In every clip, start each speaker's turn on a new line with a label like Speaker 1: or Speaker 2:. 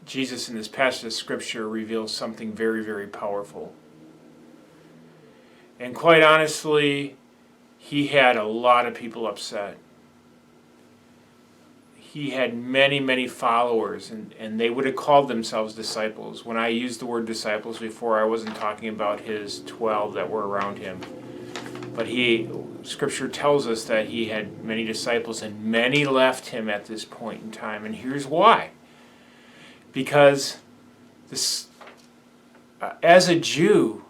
Speaker 1: Jesus in this passage of Scripture reveals something very, very powerful. And quite honestly, he had a lot of people upset. He had many, many followers, and they would have called themselves disciples. When I used the word disciples before, I wasn't talking about his 12 that were around him. But Scripture tells us that he had many disciples, and many left him at this point in time. And here's why. Because as a Jew,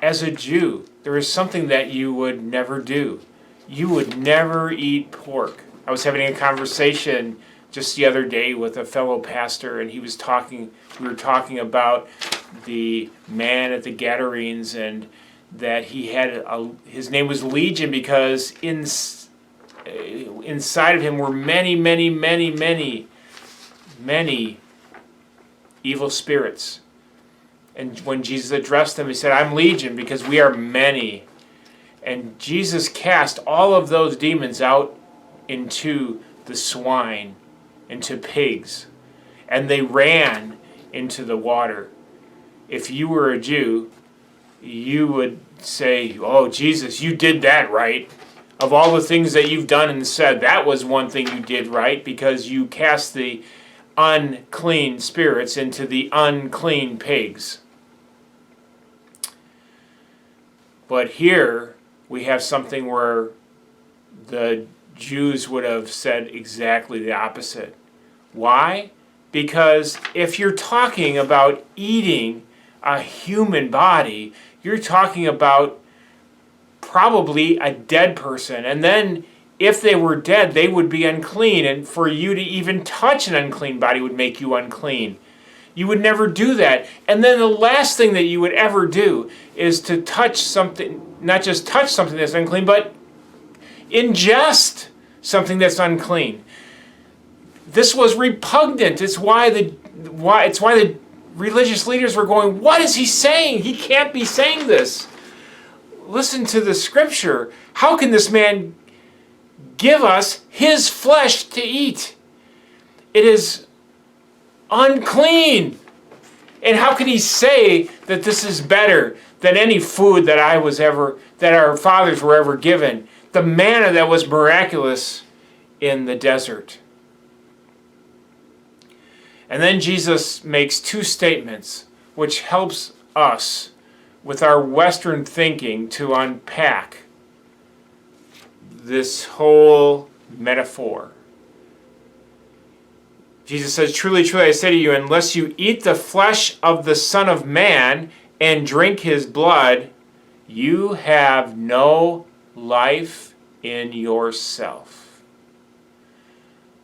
Speaker 1: there is something that you would never do. You would never eat pork. I was having a conversation just the other day with a fellow pastor, and we were talking about the man at the Gadarenes, and that he had his name was Legion because inside of him were many, many, many, many, many evil spirits. And when Jesus addressed them, he said, "I'm Legion because we are many." And Jesus cast all of those demons out into the swine, into pigs, and they ran into the water. If you were a Jew, you would say, "Oh, Jesus, you did that right. Of all the things that you've done and said, that was one thing you did right, because you cast the unclean spirits into the unclean pigs." But here we have something where the Jews would have said exactly the opposite. Why? Because if you're talking about eating a human body, you're talking about probably a dead person. And then if they were dead, they would be unclean. And for you to even touch an unclean body would make you unclean. You would never do that. And then the last thing that you would ever do is to touch something, not just touch something that's unclean, but ingest something that's unclean. This was repugnant. It's why the religious leaders were going, "What is he saying? He can't be saying this. Listen to the Scripture. How can this man give us his flesh to eat? It is unclean. And how can he say that this is better than any food that our fathers were ever given? The manna that was miraculous in the desert." And then Jesus makes two statements which helps us with our Western thinking to unpack this whole metaphor. Jesus says, "Truly, truly, I say to you, unless you eat the flesh of the Son of Man and drink his blood, you have no life in yourself."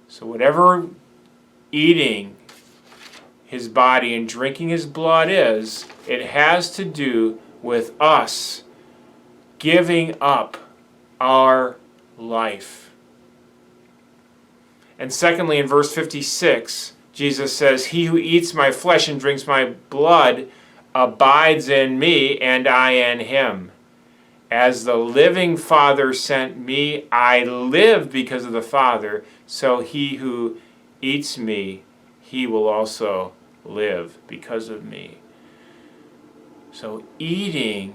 Speaker 1: So whatever eating his body and drinking his blood is, it has to do with us giving up our life. And secondly, in verse 56, Jesus says, "He who eats my flesh and drinks my blood abides in me, and I in him. As the living Father sent me, I live because of the Father, so he who eats me, he will also live because of me." So eating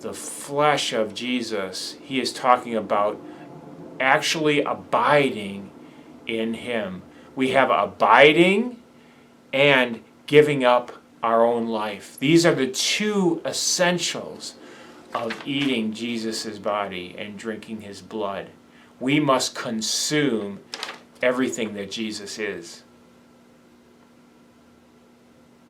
Speaker 1: the flesh of Jesus, he is talking about actually abiding in him. We have abiding and giving up our own life. These are the two essentials of eating Jesus' body and drinking his blood. We must consume everything that Jesus is.